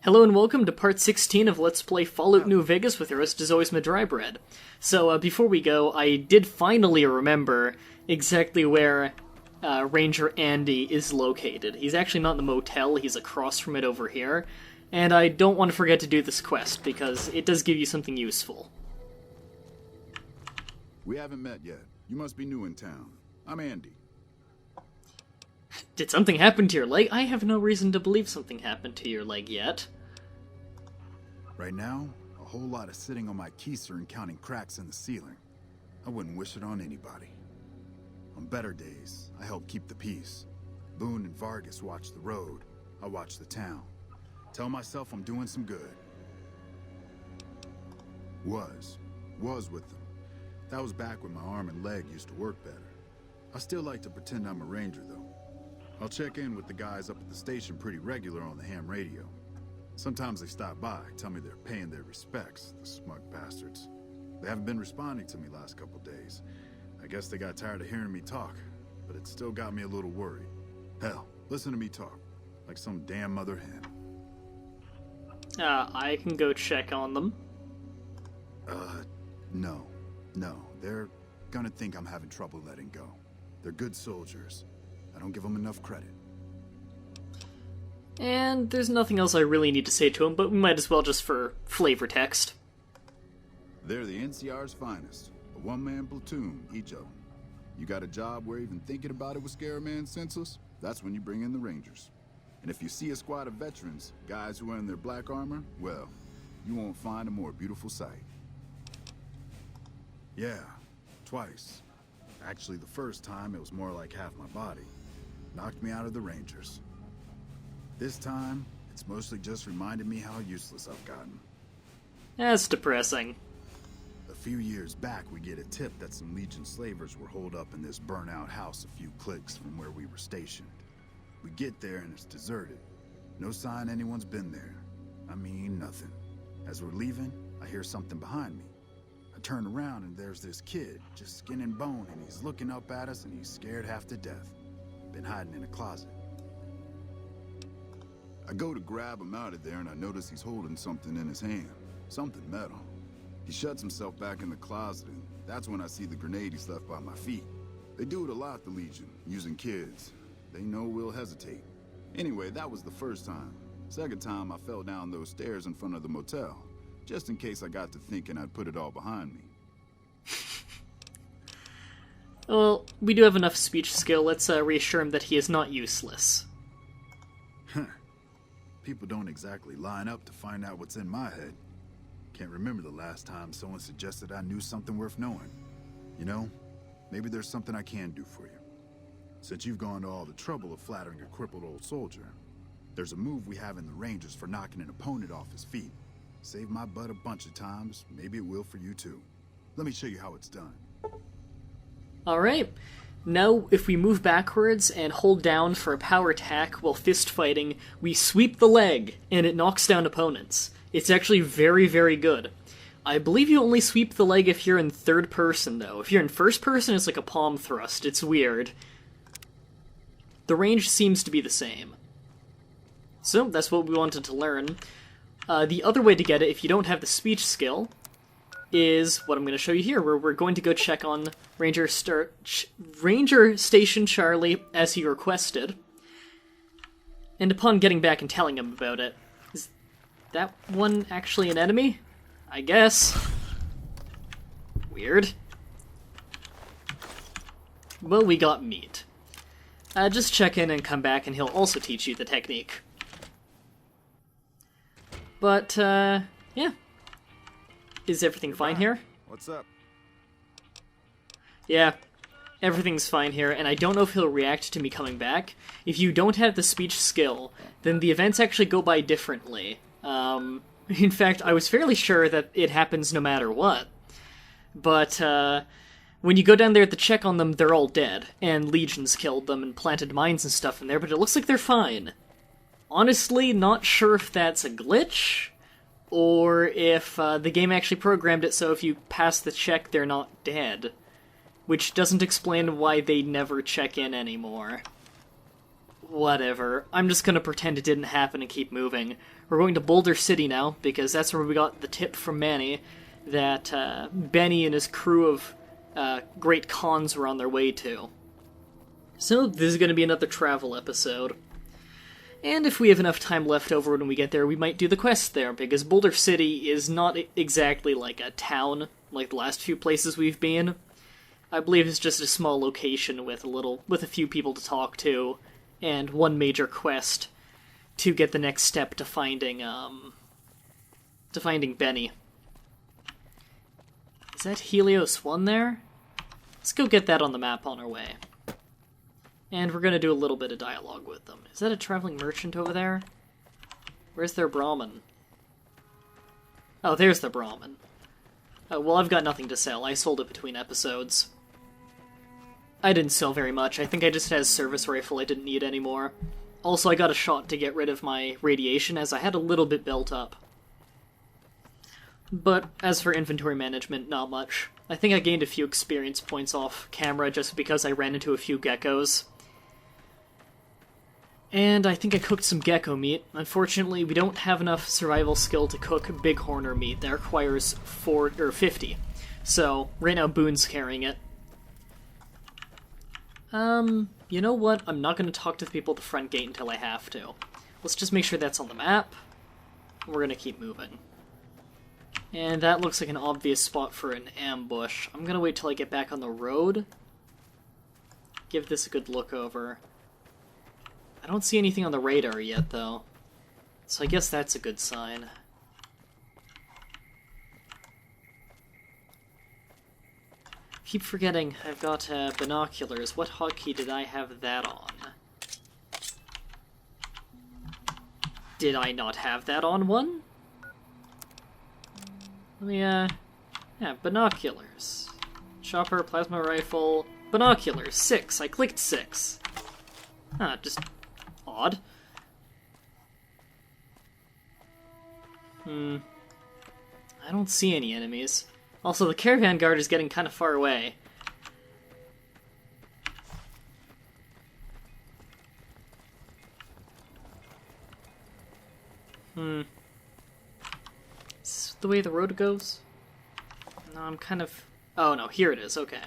Hello and welcome to part 16 of Let's Play Fallout New Vegas with your host as always, Mah-Dry-Bread. So, before we go, I did finally remember exactly where Ranger Andy is located. He's actually not in the motel, he's across from it over here, and I don't want to forget to do this quest, because it does give you something useful. We haven't met yet. You must be new in town. I'm Andy. Did something happen to your leg? I have no reason to believe something happened to your leg yet. Right now, a whole lot of sitting on my keister and counting cracks in the ceiling. I wouldn't wish it on anybody. On better days, I help keep the peace. Boone and Vargas watch the road. I watch the town. Tell myself I'm doing some good. Was with them. That was back when my arm and leg used to work better. I still like to pretend I'm a ranger, though. I'll check in with the guys up at the station pretty regular on the ham radio. Sometimes they stop by, tell me they're paying their respects, the smug bastards. They haven't been responding to me last couple days. I guess they got tired of hearing me talk, but it still got me a little worried. Hell, listen to me talk, like some damn mother hen. I can go check on them. No. They're gonna think I'm having trouble letting go. They're good soldiers. I don't give them enough credit. And there's nothing else I really need to say to them, but we might as well just for flavor text. They're the NCR's finest. A one-man platoon, each of them. You got a job where even thinking about it would scare a man senseless? That's when you bring in the Rangers. And if you see a squad of veterans, guys who are in their black armor, well, you won't find a more beautiful sight. Yeah, twice. Actually, the first time, it was more like half my body. Knocked me out of the Rangers. This time, it's mostly just reminded me how useless I've gotten. That's depressing. A few years back, we get a tip that some Legion slavers were holed up in this burnt-out house a few clicks from where we were stationed. We get there and it's deserted. No sign anyone's been there. I mean, nothing. As we're leaving, I hear something behind me. I turn around and there's this kid, just skin and bone, and he's looking up at us and he's scared half to death. Been hiding in a closet. I go to grab him out of there and I notice he's holding something in his hand. Something metal. He shuts himself back in the closet and that's when I see the grenade he's left by my feet. They do it a lot, the Legion, using kids. They know we'll hesitate. Anyway, that was the first time. Second time I fell down those stairs in front of the motel. Just in case I got to thinking I'd put it all behind me. Well, we do have enough speech skill. Let's reassure him that he is not useless. People don't exactly line up to find out what's in my head. Can't remember the last time someone suggested I knew something worth knowing. You know, maybe there's something I can do for you. Since you've gone to all the trouble of flattering a crippled old soldier, there's a move we have in the Rangers for knocking an opponent off his feet. Saved my butt a bunch of times, maybe it will for you too. Let me show you how it's done. Alright, now if we move backwards and hold down for a power attack while fist fighting, we sweep the leg, and it knocks down opponents. It's actually very, very good. I believe you only sweep the leg if you're in third person, though. If you're in first person, it's like a palm thrust. It's weird. The range seems to be the same. So, that's what we wanted to learn. The other way to get it, if you don't have the speech skill, is what I'm going to show you here, where we're going to go check on Ranger Station Charlie, as he requested. And upon getting back and telling him about it, is that one actually an enemy? I guess. Weird. Well, we got meat. Just check in and come back and he'll also teach you the technique. But, yeah. Is everything fine here? What's up? Yeah, everything's fine here, and I don't know if he'll react to me coming back. If you don't have the speech skill, then the events actually go by differently. In fact, I was fairly sure that it happens no matter what. But, when you go down there to check on them, they're all dead, and legions killed them and planted mines and stuff in there, but it looks like they're fine. Honestly, not sure if that's a glitch, or if the game actually programmed it so if you pass the check, they're not dead. Which doesn't explain why they never check in anymore. Whatever. I'm just gonna pretend it didn't happen and keep moving. We're going to Boulder City now, because that's where we got the tip from Manny that Benny and his crew of great cons were on their way to. So this is going to be another travel episode. And if we have enough time left over when we get there, we might do the quest there, because Boulder City is not exactly like a town like the last few places we've been. I believe it's just a small location with a few people to talk to, and one major quest to get the next step to finding Benny. Is that Helios 1 there? Let's go get that on the map on our way. And we're gonna do a little bit of dialogue with them. Is that a traveling merchant over there? Where's their Brahmin? Oh, there's the Brahmin. Oh, well, I've got nothing to sell. I sold it between episodes. I didn't sell very much. I think I just had a service rifle I didn't need anymore. Also, I got a shot to get rid of my radiation, as I had a little bit built up. But as for inventory management, not much. I think I gained a few experience points off camera just because I ran into a few geckos. And I think I cooked some gecko meat. Unfortunately, we don't have enough survival skill to cook bighorner meat. That requires 50. So, right now Boone's carrying it. You know what? I'm not going to talk to the people at the front gate until I have to. Let's just make sure that's on the map. We're going to keep moving. And that looks like an obvious spot for an ambush. I'm going to wait till I get back on the road. Give this a good look over. I don't see anything on the radar yet, though. So I guess that's a good sign. Keep forgetting I've got binoculars. What hotkey did I have that on? Did I not have that on one? Let me, yeah, binoculars. Chopper, plasma rifle, binoculars, 6. I clicked 6. Ah, just odd. I don't see any enemies. Also, the caravan guard is getting kind of far away. Is this the way the road goes? No, I'm kind of... Oh no, here it is, okay.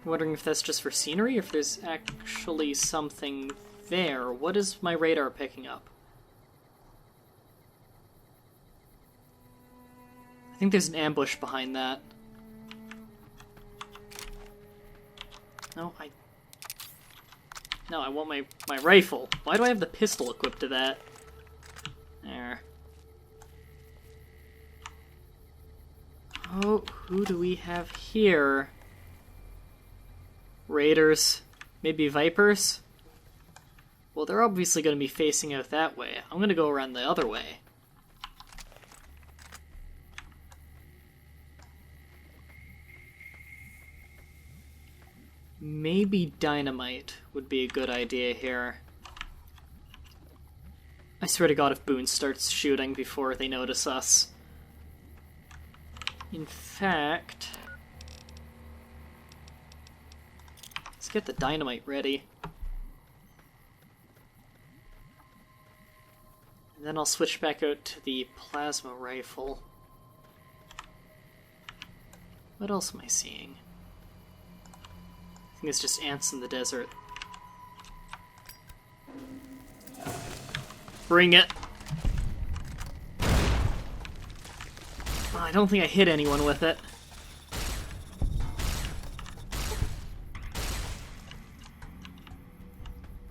I'm wondering if that's just for scenery, or if there's actually something there. What is my radar picking up? I think there's an ambush behind that. No, I want my rifle. Why do I have the pistol equipped to that? There. Oh, who do we have here? Raiders? Maybe Vipers? Well, they're obviously going to be facing out that way. I'm going to go around the other way. Maybe dynamite would be a good idea here. I swear to God if Boone starts shooting before they notice us. In fact... let's get the dynamite ready. And then I'll switch back out to the plasma rifle. What else am I seeing? I think it's just ants in the desert. Bring it! Oh, I don't think I hit anyone with it.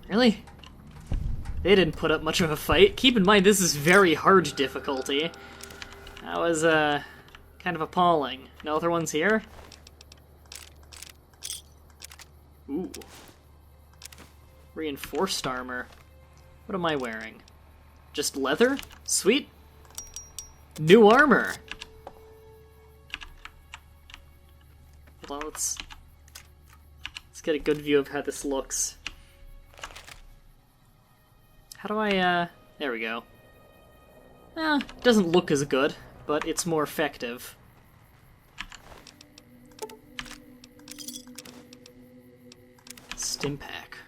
Really? They didn't put up much of a fight. Keep in mind, this is very hard difficulty. That was, kind of appalling. No other ones here? Ooh. Reinforced armor. What am I wearing? Just leather? Sweet. New armor! Hold on, let's get a good view of how this looks. How do I, there we go. It doesn't look as good, but it's more effective. Stim pack.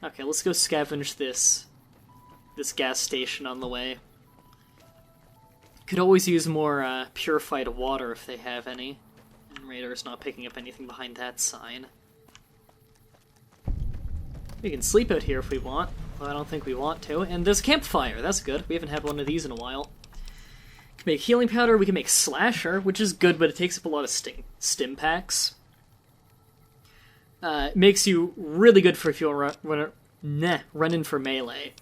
Okay, let's go scavenge this gas station on the way. Could always use more purified water if they have any. And Radar's not picking up anything behind that sign. We can sleep out here if we want, but I don't think we want to. And there's a campfire, that's good. We haven't had one of these in a while. We can make healing powder, we can make slasher, which is good, but it takes up a lot of stim packs. It makes you really good for if you run in for melee.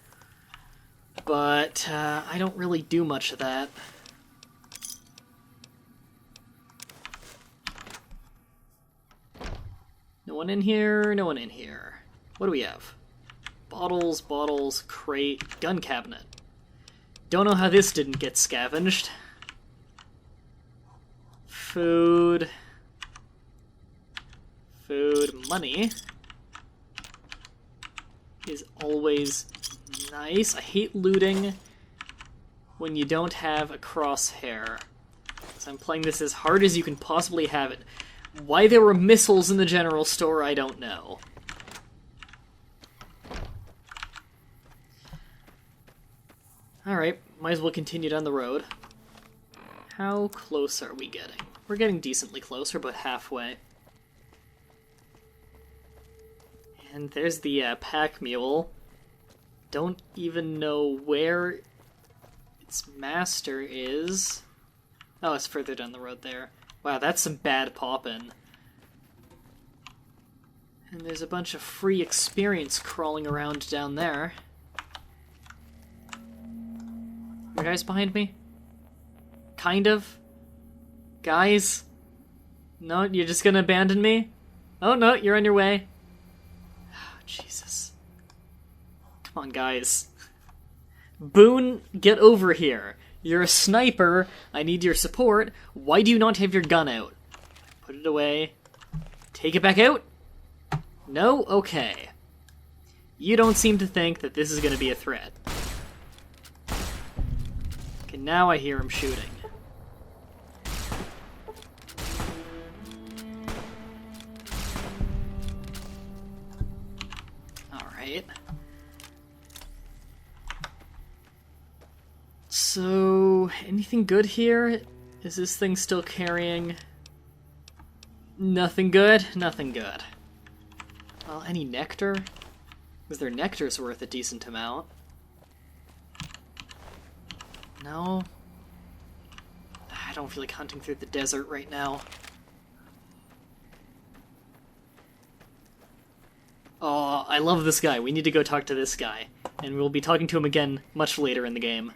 But I don't really do much of that. No one in here, no one in here. What do we have? Bottles, crate, gun cabinet. Don't know how this didn't get scavenged. Food, money is always nice. I hate looting when you don't have a crosshair. So I'm playing this as hard as you can possibly have it. Why there were missiles in the general store, I don't know. Alright, might as well continue down the road. How close are we getting? We're getting decently close, we're about halfway. And there's the pack mule. Don't even know where its master is. Oh, it's further down the road there. Wow, that's some bad poppin'. And there's a bunch of free experience crawling around down there. Are guys behind me? Kind of? Guys? No, you're just gonna abandon me? Oh no, you're on your way. Oh, Jesus. Come on, guys. Boone, get over here. You're a sniper. I need your support. Why do you not have your gun out? Put it away. Take it back out? No? Okay. You don't seem to think that this is going to be a threat. Okay, now I hear him shooting. Alright. So, anything good here? Is this thing still carrying? Nothing good? Nothing good. Well, any nectar? Because their nectar's worth a decent amount. No? I don't feel like hunting through the desert right now. Oh, I love this guy. We need to go talk to this guy. And we'll be talking to him again much later in the game.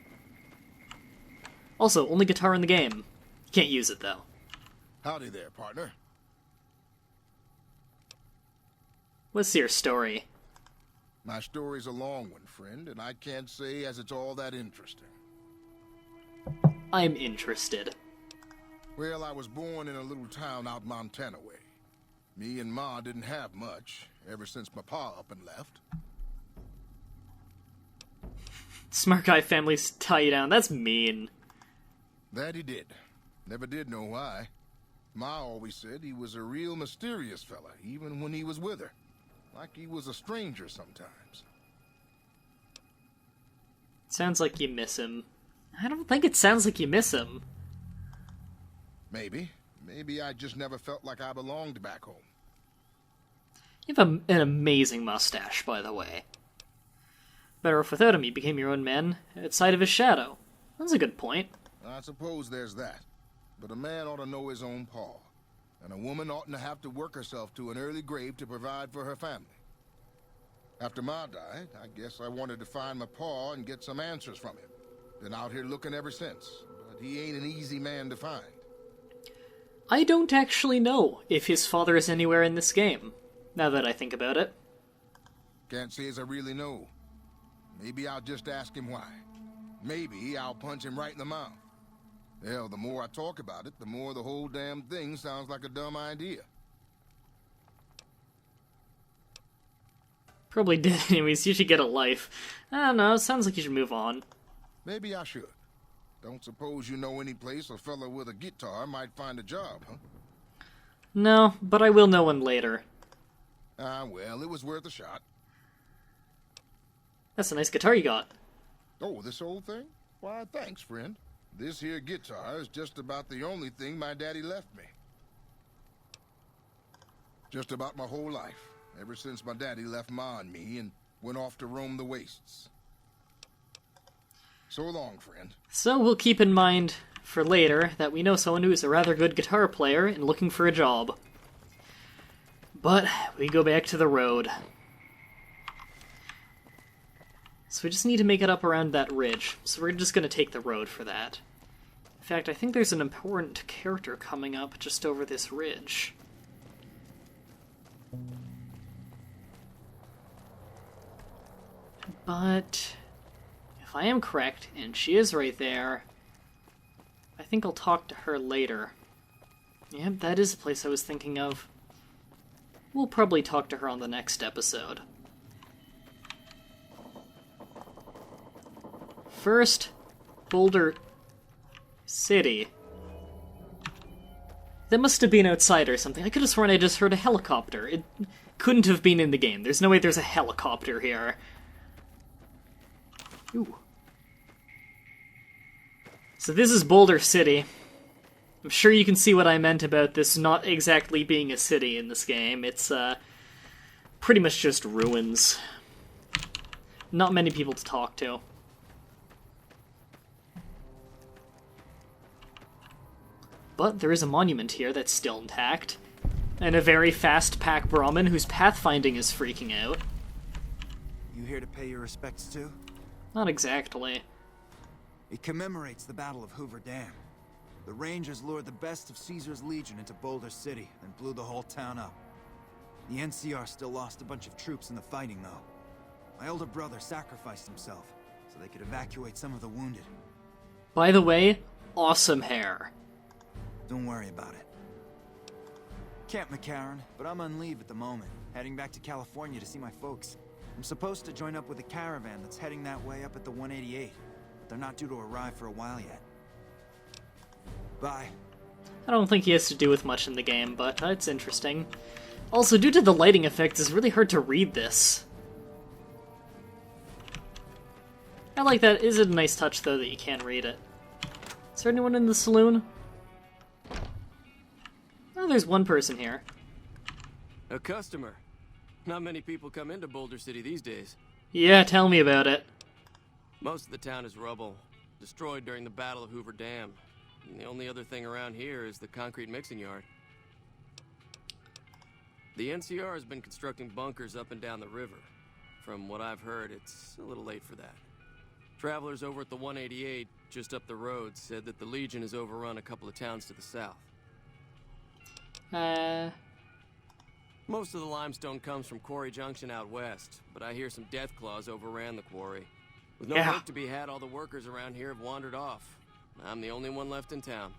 Also, only guitar in the game. You can't use it, though. Howdy there, partner. What's your story? My story's a long one, friend, and I can't say as it's all that interesting. I'm interested. Well, I was born in a little town out Montana way. Me and Ma didn't have much, ever since my pa up and left. Smart guy families tie you down. That's mean. That he did. Never did know why. Ma always said he was a real mysterious fella, even when he was with her. Like he was a stranger sometimes. Sounds like you miss him. I don't think it sounds like you miss him. Maybe. Maybe I just never felt like I belonged back home. You have an amazing mustache, by the way. Better off without him, you became your own man outside of his shadow. That's a good point. I suppose there's that. But a man ought to know his own paw. And a woman oughtn't to have to work herself to an early grave to provide for her family. After Ma died, I guess I wanted to find my paw and get some answers from him. Been out here looking ever since, but he ain't an easy man to find. I don't actually know if his father is anywhere in this game, now that I think about it. Can't say as I really know. Maybe I'll just ask him why. Maybe I'll punch him right in the mouth. Hell, the more I talk about it, the more the whole damn thing sounds like a dumb idea. Probably did anyways, you should get a life. I don't know, sounds like you should move on. Maybe I should. Don't suppose you know any place a fella with a guitar might find a job, huh? No, but I will know one later. Ah, well, it was worth a shot. That's a nice guitar you got. Oh, this old thing? Why, thanks, friend. This here guitar is just about the only thing my daddy left me. Just about my whole life, ever since my daddy left Ma and me and went off to roam the wastes. So long, friend. So we'll keep in mind for later that we know someone who is a rather good guitar player and looking for a job. But we go back to the road. So we just need to make it up around that ridge. So we're just going to take the road for that. In fact, I think there's an important character coming up just over this ridge. But if I am correct, and she is right there, I think I'll talk to her later. Yep, that is the place I was thinking of. We'll probably talk to her on the next episode. First, Boulder City. That must have been outside or something. I could have sworn I just heard a helicopter. It couldn't have been in the game. There's no way there's a helicopter here. Ooh. So this is Boulder City. I'm sure you can see what I meant about this not exactly being a city in this game. It's, pretty much just ruins. Not many people to talk to. But there is a monument here that's still intact. And a very fast pack Brahmin whose pathfinding is freaking out. You here to pay your respects too? Not exactly. It commemorates the Battle of Hoover Dam. The Rangers lured the best of Caesar's Legion into Boulder City and blew the whole town up. The NCR still lost a bunch of troops in the fighting, though. My older brother sacrificed himself so they could evacuate some of the wounded. By the way, awesome hair. Don't worry about it. Camp McCarran, but I'm on leave at the moment, heading back to California to see my folks. I'm supposed to join up with a caravan that's heading that way up at the 188, but they're not due to arrive for a while yet. Bye. I don't think he has to do with much in the game, but it's interesting. Also, due to the lighting effects, it's really hard to read this. I like that. Is it a nice touch, though, that you can't read it? Is there anyone in the saloon? Oh, there's one person here. A customer. Not many people come into Boulder City these days. Yeah, tell me about it. Most of the town is rubble, destroyed during the Battle of Hoover Dam. And the only other thing around here is the concrete mixing yard. The NCR has been constructing bunkers up and down the river. From what I've heard, it's a little late for that. Travelers over at the 188, just up the road, said that the Legion has overrun a couple of towns to the south. Most of the limestone comes from Quarry Junction out west, but I hear some Deathclaws overran the quarry. With no work to be had, all the workers around here have wandered off. I'm the only one left in town.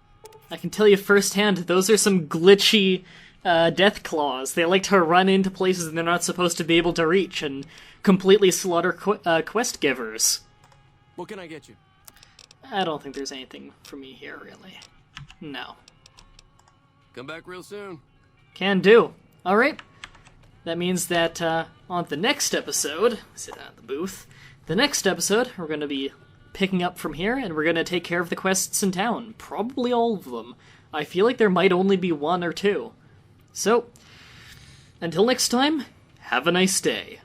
I can tell you firsthand, those are some glitchy Deathclaws. They like to run into places they're not supposed to be able to reach and completely slaughter quest givers. What can I get you? I don't think there's anything for me here, really. No. Come back real soon. Can do. Alright. That means that on the next episode, sit down at the booth, the next episode, we're going to be picking up from here, and we're going to take care of the quests in town. Probably all of them. I feel like there might only be one or two. So, until next time, have a nice day.